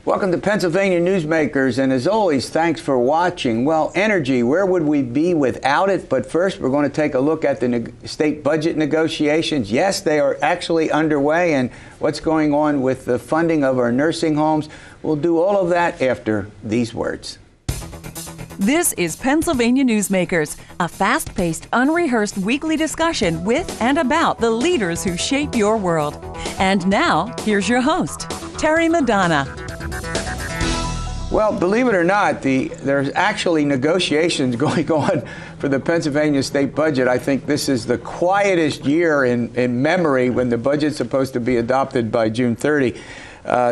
Welcome to Pennsylvania Newsmakers, and as always, thanks for watching. Well, energy, where would we be without it? But first, we're going to take a look at the state budget negotiations. Yes, they are actually underway, and what's going on with the funding of our nursing homes. We'll do all of that after these words. This is Pennsylvania Newsmakers, a fast-paced, unrehearsed weekly discussion with and about the leaders who shape your world. And now, here's your host, Terry Madonna. Well, believe it or not, there's actually negotiations going on for the Pennsylvania state budget. I think this is the quietest year in memory when the budget's supposed to be adopted by June 30.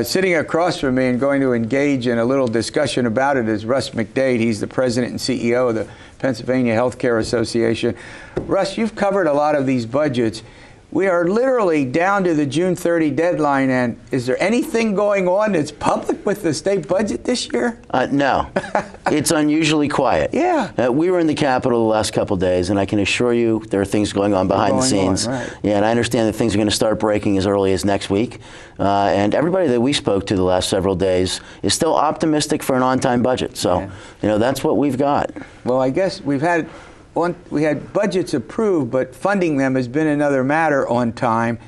Sitting across from me and going to engage in a little discussion about it is Russ McDaid. He's the president and CEO of the Pennsylvania Healthcare Association. Russ, you've covered a lot of these budgets. We are literally down to the June 30 deadline, and is there anything going on that's public with the state budget this year? No. It's unusually quiet. Yeah. We were in the Capitol the last couple of days, and I can assure you there are things going on behind the scenes. Right. Yeah, and I understand that things are going to start breaking as early as next week. And everybody that we spoke to the last several days is still optimistic for an on-time budget. So, that's what we've got. Well, I guess we had budgets approved, but funding them has been another matter on time.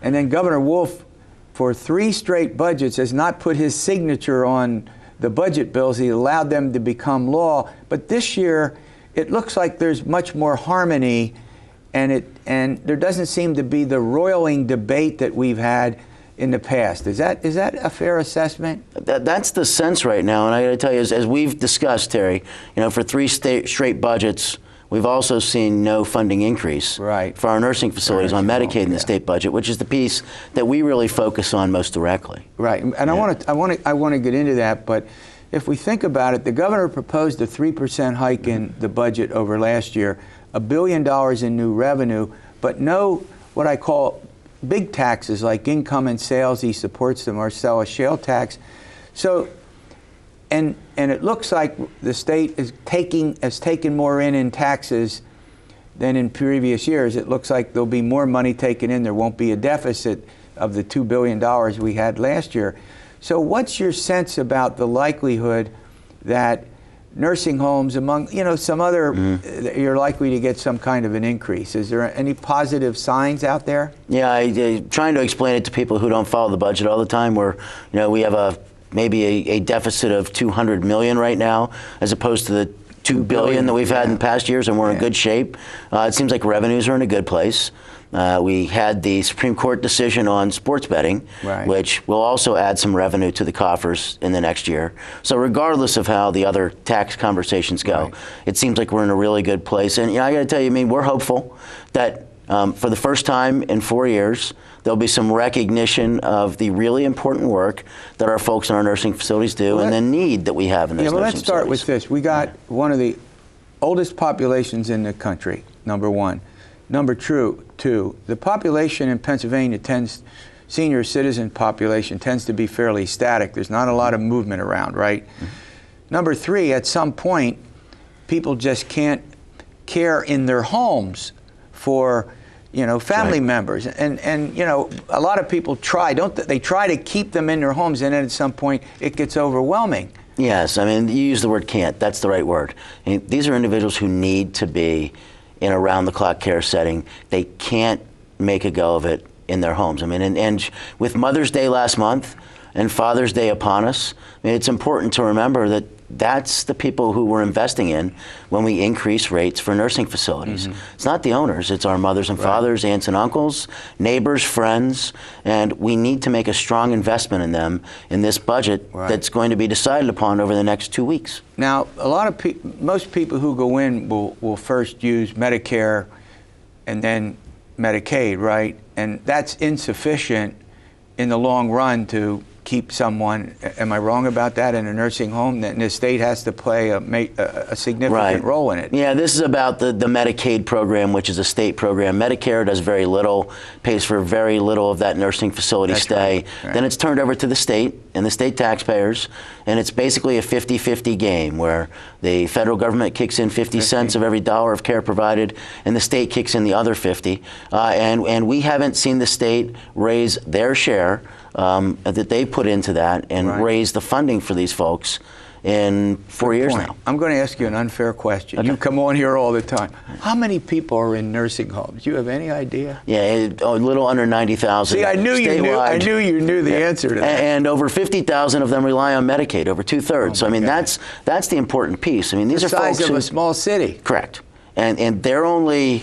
And then Governor Wolf, for 3 straight budgets, has not put his signature on the budget bills. He allowed them to become law. But this year, it looks like there's much more harmony, and there doesn't seem to be the roiling debate that we've had in the past. Is that a fair assessment? That's the sense right now. And I got to tell you, as we've discussed, Terry, for 3 straight budgets, we've also seen no funding increase for our nursing facilities on Medicaid in the state budget, which is the piece that we really focus on most directly. Right, and I want to get into that, but if we think about it, the governor proposed a 3% hike in the budget over last year, $1 billion in new revenue, but no what I call big taxes like income and sales. He supports the Marcellus shale tax. So. And it looks like the state has taken more in taxes than in previous years. It looks like there'll be more money taken in. There won't be a deficit of the $2 billion we had last year. So what's your sense about the likelihood that nursing homes, among some other, you're likely to get some kind of an increase? Is there any positive signs out there? Yeah, I'm trying to explain it to people who don't follow the budget all the time, where we have maybe a deficit of $200 million right now, as opposed to the $2 billion that we've had in past years, and we're in good shape. It seems like revenues are in a good place. We had the Supreme Court decision on sports betting, which will also add some revenue to the coffers in the next year. So regardless of how the other tax conversations go, it seems like we're in a really good place. And I got to tell you, we're hopeful that for the first time in 4 years, there'll be some recognition of the really important work that our folks in our nursing facilities do, and the need that we have in those nursing facilities. Let's start with this. We got one of the oldest populations in the country, number one. Number two, the population in Pennsylvania senior citizen population tends to be fairly static. There's not a lot of movement around, right? Number 3, at some point, people just can't care in their homes for family members, and a lot of people try, they try to keep them in their homes, and then at some point it gets overwhelming. Yes, you use the word can't. That's the right word. These are individuals who need to be in a round-the-clock care setting. They can't make a go of it in their homes. And with Mother's Day last month and Father's Day upon us, it's important to remember that that's the people who we're investing in when we increase rates for nursing facilities. It's not the owners, it's our mothers and fathers, aunts and uncles, neighbors, friends, and we need to make a strong investment in them in this budget that's going to be decided upon over the next 2 weeks. Now, most people who go in will first use Medicare and then Medicaid, right? And that's insufficient in the long run to keep someone, am I wrong about that, in a nursing home? And the state has to play a significant role in it. Yeah, this is about the Medicaid program, which is a state program. Medicare does very little, pays for very little of that nursing facility stay. Then it's turned over to the state and the state taxpayers, and it's basically a 50-50 game where the federal government kicks in 50 cents of every dollar of care provided, and the state kicks in the other 50. And we haven't seen the state raise their share that they put into that and raised the funding for these folks in 4 years now. I'm going to ask you an unfair question. Okay. You come on here all the time. How many people are in nursing homes? Do you have any idea? Yeah, a little under 90,000. See, I knew you knew the answer to that. And over 50,000 of them rely on Medicaid, over 2/3. So I mean, that's the important piece. I mean, these are folks the size of a small city. Correct. And their only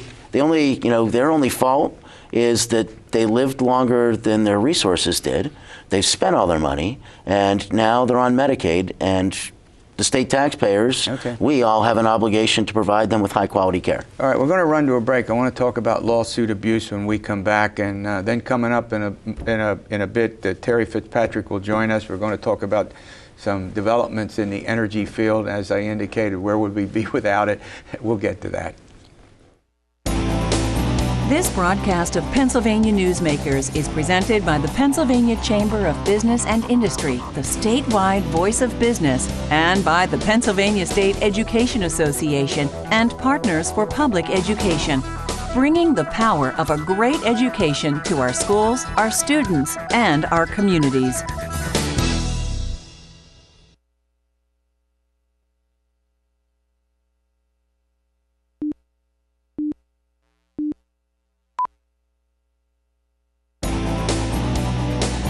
fault is that they lived longer than their resources did. They've spent all their money, and now they're on Medicaid, and the state taxpayers, we all have an obligation to provide them with high-quality care. All right, we're going to run to a break. I want to talk about lawsuit abuse when we come back, and then coming up in a bit, Terry Fitzpatrick will join us. We're going to talk about some developments in the energy field. As I indicated, where would we be without it? We'll get to that. This broadcast of Pennsylvania Newsmakers is presented by the Pennsylvania Chamber of Business and Industry, the statewide voice of business, and by the Pennsylvania State Education Association and Partners for Public Education, bringing the power of a great education to our schools, our students, and our communities.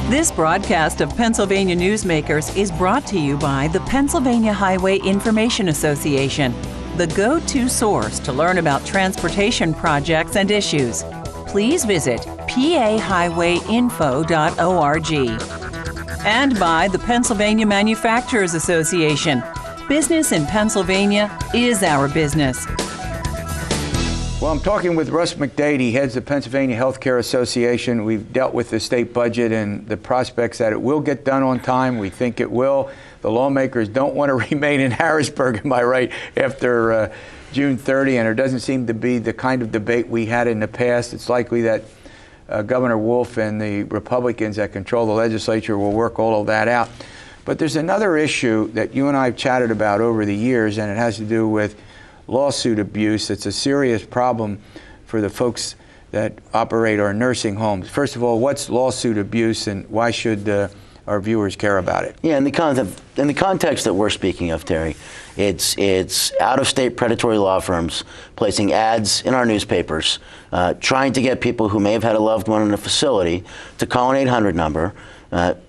This broadcast of Pennsylvania Newsmakers is brought to you by the Pennsylvania Highway Information Association, the go-to source to learn about transportation projects and issues. Please visit pahighwayinfo.org. And by the Pennsylvania Manufacturers Association. Business in Pennsylvania is our business. Well, I'm talking with Russ McDaid. He heads the Pennsylvania Healthcare Association. We've dealt with the state budget and the prospects that it will get done on time. We think it will. The lawmakers don't want to remain in Harrisburg, am I right, after June 30, and there doesn't seem to be the kind of debate we had in the past. It's likely that Governor Wolf and the Republicans that control the legislature will work all of that out. But there's another issue that you and I have chatted about over the years, and it has to do with lawsuit abuse. It's a serious problem for the folks that operate our nursing homes. First of all, what's lawsuit abuse, and why should our viewers care about it? Yeah, in the context that we're speaking of, Terry, it's out-of-state predatory law firms placing ads in our newspapers, trying to get people who may have had a loved one in a facility to call an 800 number,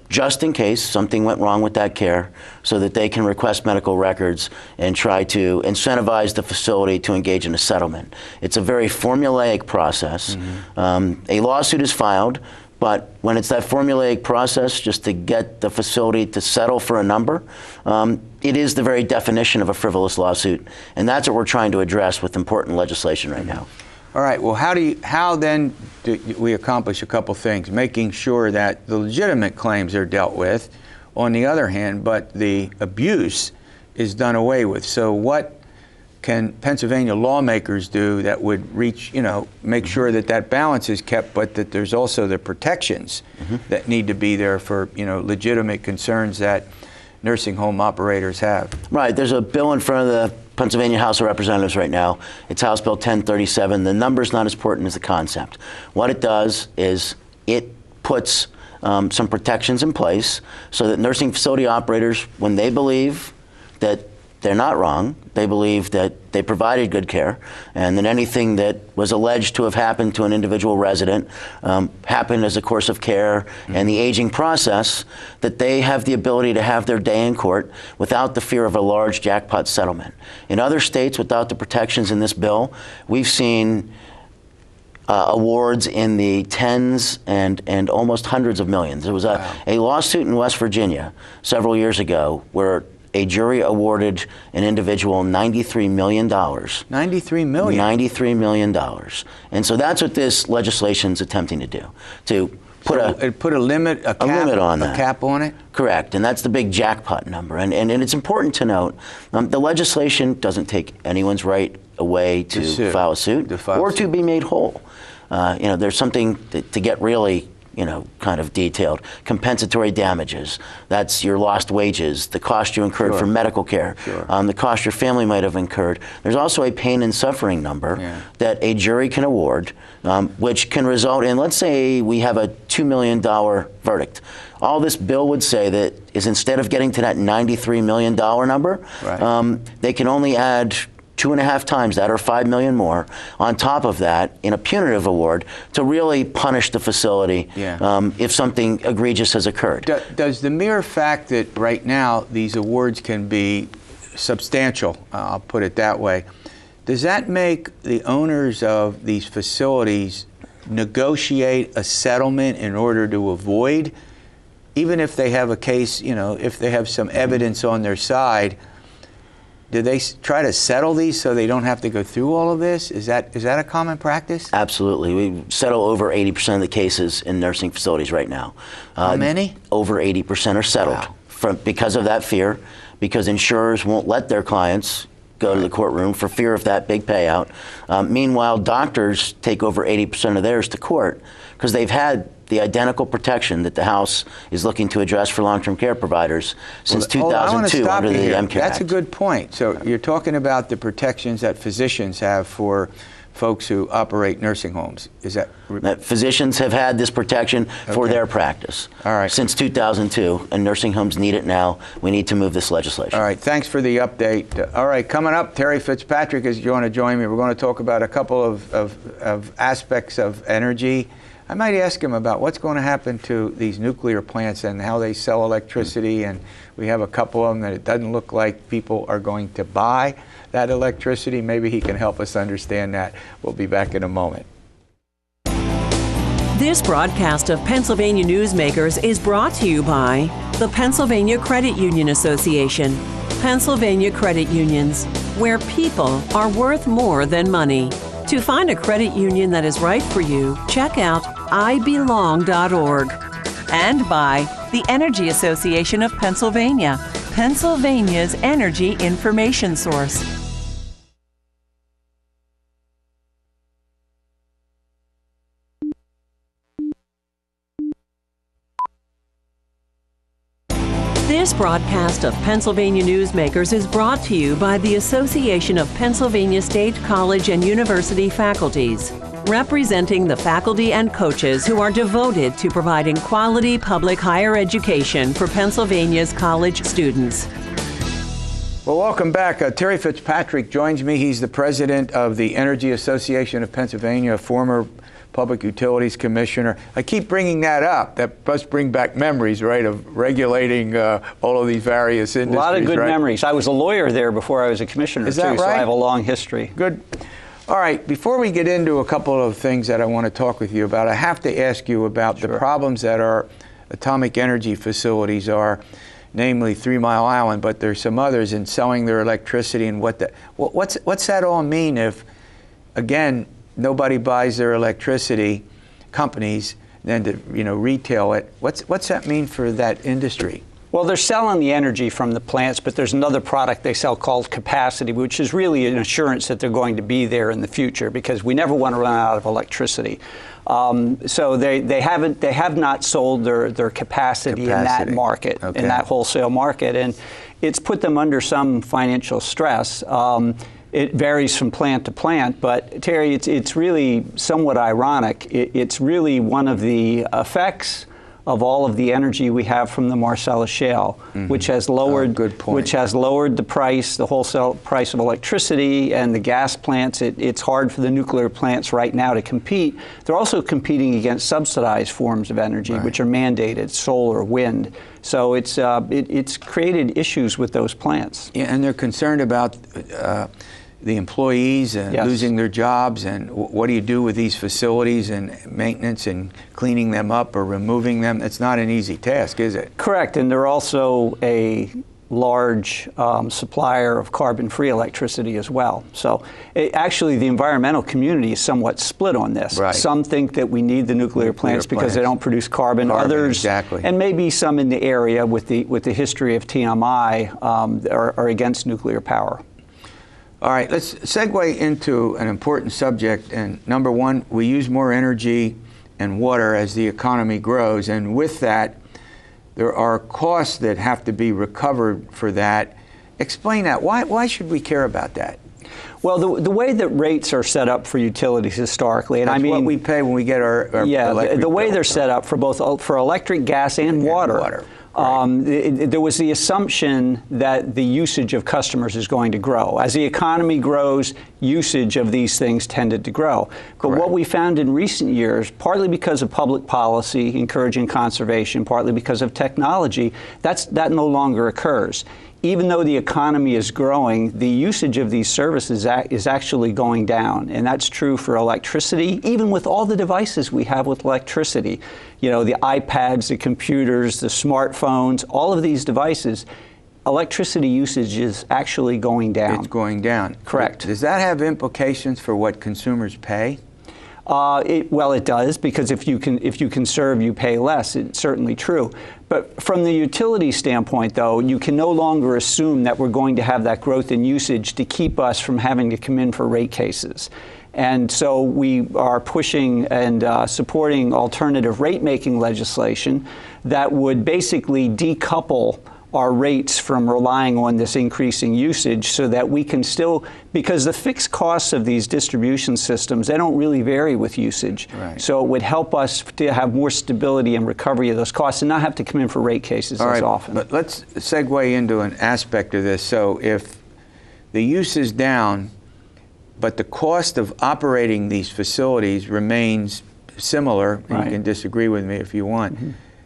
just in case something went wrong with that care, so that they can request medical records and try to incentivize the facility to engage in a settlement. It's a very formulaic process. A lawsuit is filed, but when it's that formulaic process just to get the facility to settle for a number, it is the very definition of a frivolous lawsuit, and that's what we're trying to address with important legislation right now. All right, well, how then do we accomplish a couple things? Making sure that the legitimate claims are dealt with, on the other hand, but the abuse is done away with. So what can Pennsylvania lawmakers do that would reach, make sure that that balance is kept, but that there's also the protections that need to be there for, legitimate concerns that nursing home operators have? Right, there's a bill in front of the Pennsylvania House of Representatives right now. It's House Bill 1037. The number's not as important as the concept. What it does is it puts some protections in place so that nursing facility operators, when they believe that they're not wrong, they believe that they provided good care, and that anything that was alleged to have happened to an individual resident happened as a course of care and the aging process, that they have the ability to have their day in court without the fear of a large jackpot settlement. In other states, without the protections in this bill, we've seen awards in the tens and almost hundreds of millions. There was a lawsuit in West Virginia several years ago where a jury awarded an individual $93 million. $93 million? $93 million. And so that's what this legislation is attempting to do, to put a limit, a limit on that. A cap on it? Correct, and that's the big jackpot number. And it's important to note, the legislation doesn't take anyone's right away to file a suit or to be made whole. There's something to get really kind of detailed. Compensatory damages, that's your lost wages, the cost you incurred for medical care, the cost your family might have incurred. There's also a pain and suffering number that a jury can award, which can result in, let's say we have a $2 million verdict. All this bill would say that is, instead of getting to that $93 million number, they can only add 2.5 times that, or $5 million more, on top of that in a punitive award to really punish the facility if something egregious has occurred. Does the mere fact that right now these awards can be substantial, I'll put it that way, does that make the owners of these facilities negotiate a settlement in order to avoid, even if they have a case, if they have some evidence on their side, do they try to settle these so they don't have to go through all of this? Is that a common practice? Absolutely. We settle over 80% of the cases in nursing facilities right now. How many? Over 80% are settled because of that fear, because insurers won't let their clients go to the courtroom for fear of that big payout. Meanwhile, doctors take over 80% of theirs to court because they've had the identical protection that the House is looking to address for long-term care providers since 2002 under the MCARE Act. That's a good point. So you're talking about the protections that physicians have for folks who operate nursing homes. Is that physicians have had this protection for their practice since 2002, and nursing homes need it now. We need to move this legislation. All right, thanks for the update. All right, coming up, Terry Fitzpatrick is going to join me. We're going to talk about a couple of aspects of energy. I might ask him about what's going to happen to these nuclear plants and how they sell electricity, and we have a couple of them that it doesn't look like people are going to buy that electricity. Maybe he can help us understand that. We'll be back in a moment. This broadcast of Pennsylvania Newsmakers is brought to you by the Pennsylvania Credit Union Association. Pennsylvania Credit Unions, where people are worth more than money. To find a credit union that is right for you, check out ibelong.org. And by the Energy Association of Pennsylvania, Pennsylvania's energy information source. This broadcast of Pennsylvania Newsmakers is brought to you by the Association of Pennsylvania State College and University Faculties, representing the faculty and coaches who are devoted to providing quality public higher education for Pennsylvania's college students. Well, welcome back. Terry Fitzpatrick joins me. He's the president of the Energy Association of Pennsylvania, a former Public Utilities Commissioner. I keep bringing that up. That must bring back memories, right, of regulating all of these various industries. A lot of good memories. I was a lawyer there before I was a commissioner, so I have a long history. Good. All right, before we get into a couple of things that I want to talk with you about, I have to ask you about the problems that our atomic energy facilities are, namely 3 Mile Island, but there's some others in selling their electricity and what's that all mean if, again, nobody buys their electricity, companies, then to retail it. What's that mean for that industry? Well, they're selling the energy from the plants, but there's another product they sell called capacity, which is really an assurance that they're going to be there in the future, because we never want to run out of electricity. So they have not sold their capacity in that market, in that wholesale market, and it's put them under some financial stress. It varies from plant to plant, but Terry, it's really somewhat ironic. It's really one of the effects of all of the energy we have from the Marcellus Shale, which has lowered the price, the wholesale price of electricity and the gas plants. It's hard for the nuclear plants right now to compete. They're also competing against subsidized forms of energy, which are mandated, solar, wind. So it's created issues with those plants. Yeah, and they're concerned about the employees and losing their jobs, and what do you do with these facilities and maintenance and cleaning them up or removing them? It's not an easy task, is it? Correct, and they're also a large supplier of carbon-free electricity as well. So actually the environmental community is somewhat split on this. Some think that we need the nuclear plants because they don't produce carbon. Others, and maybe some in the area with the history of TMI, are against nuclear power. All right, let's segue into an important subject. And number one, we use more energy and water as the economy grows. And with that, there are costs that have to be recovered for that. Explain that. Why should we care about that? Well, the way that rates are set up for utilities historically, and That's I mean what we pay when we get our electric the way bill. they're set up for electric, gas, and water. Right. There was the assumption that the usage of customers is going to grow. As the economy grows, usage of these things tended to grow. But what we found in recent years, partly because of public policy encouraging conservation, partly because of technology, that no longer occurs. Even though the economy is growing, the usage of these services is actually going down. And that's true for electricity, even with all the devices we have with electricity. You know, the iPads, the computers, the smartphones, all of these devices, electricity usage is actually going down. It's going down. Correct. Does that have implications for what consumers pay? Well, it does, because if you conserve, you pay less. It's certainly true. But from the utility standpoint, though, you can no longer assume that we're going to have that growth in usage to keep us from having to come in for rate cases. And so we are pushing and supporting alternative rate-making legislation that would basically decouple our rates from relying on this increasing usage so that we can still, because the fixed costs of these distribution systems, they don't really vary with usage. Right. So it would help us to have more stability and recovery of those costs and not have to come in for rate cases as often. But let's segue into an aspect of this. So if the use is down, but the cost of operating these facilities remains similar, and you can disagree with me if you want,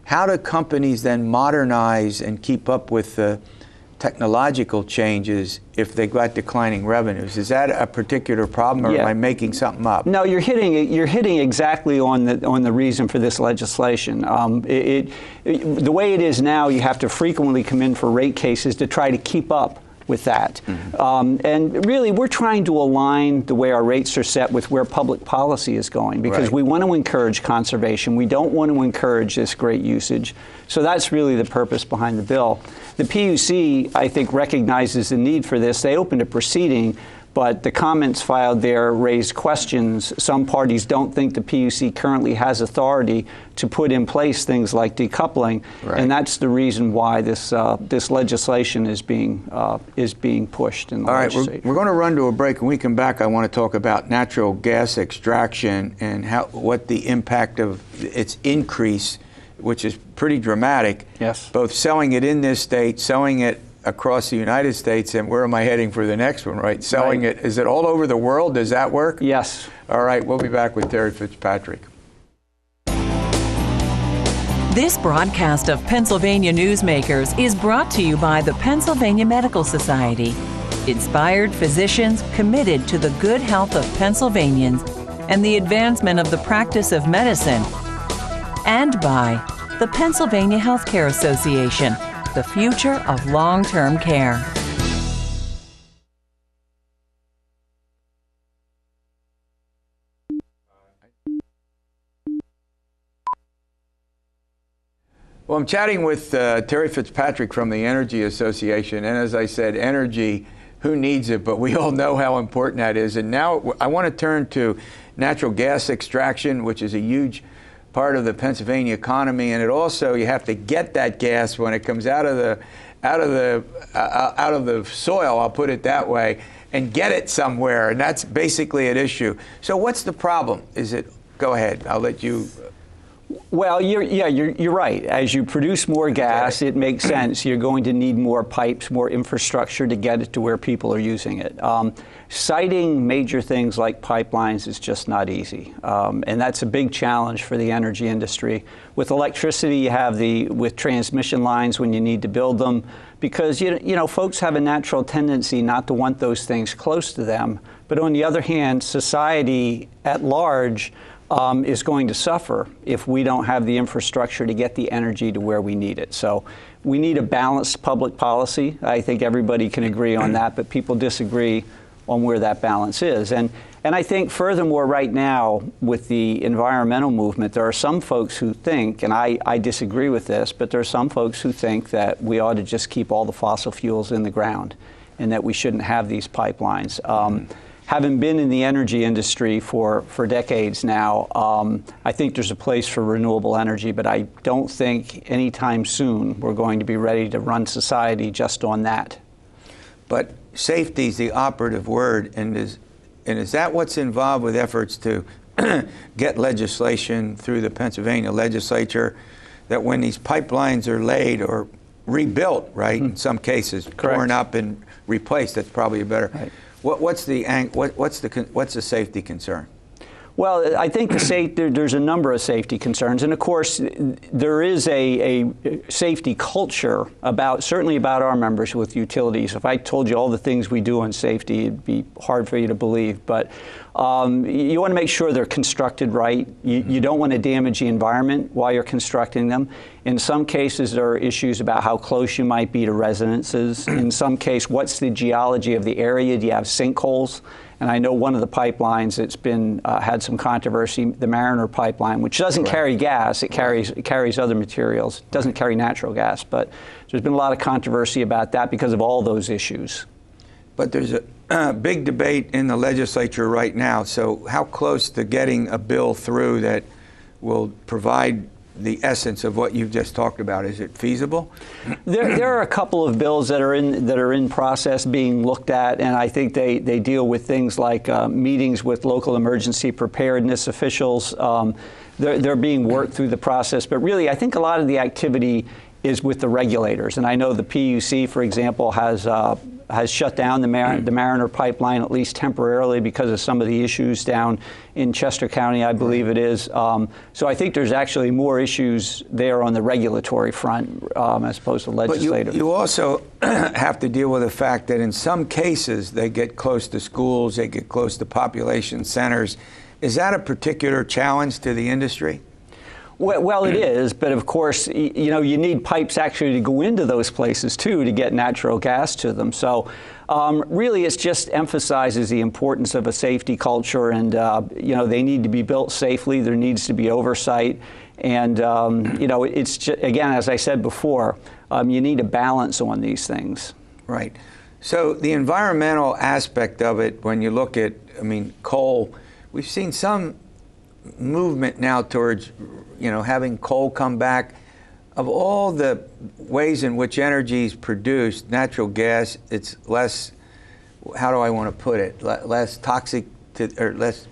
how do companies then modernize and keep up with the technological changes if they've got declining revenues? Is that a particular problem, or am I making something up? No, you're hitting exactly on the reason for this legislation. The way it is now, you have to frequently come in for rate cases to try to keep up with that. And really, we're trying to align the way our rates are set with where public policy is going, because we want to encourage conservation. We don't want to encourage this great usage. So that's really the purpose behind the bill. The PUC, I think, recognizes the need for this. They opened a proceeding, but the comments filed there raised questions. Some parties don't think the PUC currently has authority to put in place things like decoupling, and that's the reason why this legislation is being pushed in the legislature. We're going to run to a break. When we come back, I want to talk about natural gas extraction and what the impact of its increase, which is pretty dramatic. Yes. Both selling it in this state, selling it across the United States, and where am I heading for the next one, right? Selling it, is it all over the world? Does that work? Yes. All right, we'll be back with Terry Fitzpatrick. This broadcast of Pennsylvania Newsmakers is brought to you by the Pennsylvania Medical Society. Inspired physicians committed to the good health of Pennsylvanians and the advancement of the practice of medicine. And by the Pennsylvania Healthcare Association, the future of long-term care. Well, I'm chatting with Terry Fitzpatrick from the Energy Association, and as I said, energy, who needs it, but we all know how important that is. And now I want to turn to natural gas extraction, which is a huge part of the Pennsylvania economy, and it also, you have to get that gas when it comes out of the soil, I'll put it that way, and get it somewhere, and that's basically an issue. So what's the problem? Go ahead, I'll let you. Well, you're right. As you produce more gas, it makes sense. You're going to need more pipes, more infrastructure to get it to where people are using it. Siting major things like pipelines is just not easy, and that's a big challenge for the energy industry. With electricity, you have with transmission lines when you need to build them, because you know folks have a natural tendency not to want those things close to them. But on the other hand, society at large is going to suffer if we don't have the infrastructure to get the energy to where we need it. So we need a balanced public policy. I think everybody can agree on that, but people disagree on where that balance is. And I think furthermore, right now with the environmental movement, there are some folks who think, and I disagree with this, but there are some folks who think that we ought to just keep all the fossil fuels in the ground and that we shouldn't have these pipelines. having been in the energy industry for decades now, I think there's a place for renewable energy, but I don't think anytime soon we're going to be ready to run society just on that. But safety is the operative word, and is that what's involved with efforts to get legislation through the Pennsylvania legislature that when these pipelines are laid or rebuilt, right, in some cases, torn up and replaced, that's probably a better. Right. What's the safety concern? Well, I think there's a number of safety concerns, and of course, there is a safety culture certainly about our members with utilities. If I told you all the things we do on safety, it'd be hard for you to believe. But you want to make sure they're constructed right. You don't want to damage the environment while you're constructing them. In some cases, there are issues about how close you might be to residences. In some case, what's the geology of the area? Do you have sinkholes? And I know one of the pipelines that's been had some controversy, the Mariner pipeline, which doesn't carry gas, it carries other materials. It doesn't carry natural gas, but there's been a lot of controversy about that because of all those issues. But there's a big debate in the legislature right now. So how close to getting a bill through that will provide the essence of what you've just talked about? Is it feasible? There are a couple of bills that are in process being looked at, and I think they deal with things like meetings with local emergency preparedness officials. They're being worked through the process, but really I think a lot of the activity is with the regulators. And I know the PUC, for example, has shut down the Mariner pipeline, at least temporarily, because of some of the issues down in Chester County, I believe it is. So I think there's actually more issues there on the regulatory front as opposed to legislative. But you also have to deal with the fact that in some cases they get close to schools, they get close to population centers. Is that a particular challenge to the industry? Well, it is, but of course, you need pipes actually to go into those places too to get natural gas to them. So really, it just emphasizes the importance of a safety culture, and they need to be built safely. There needs to be oversight, and it's just, again, as I said before, you need a balance on these things. Right. So the environmental aspect of it, when you look at, coal, we've seen some movement now towards having coal come back. Of all the ways in which energy is produced, natural gas, it's less, how do I want to put it, less toxic or less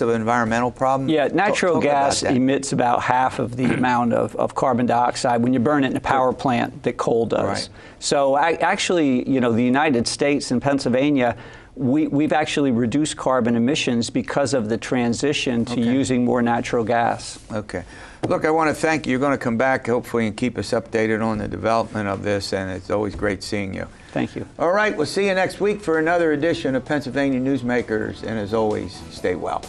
of an environmental problem? Yeah, natural gas emits about half of the amount of carbon dioxide when you burn it in a power plant that coal does. Right. So actually, the United States and Pennsylvania, we've actually reduced carbon emissions because of the transition to using more natural gas. Okay. Look, I want to thank you. You're going to come back, hopefully, and keep us updated on the development of this, and it's always great seeing you. Thank you. All right, we'll see you next week for another edition of Pennsylvania Newsmakers, and as always, stay well.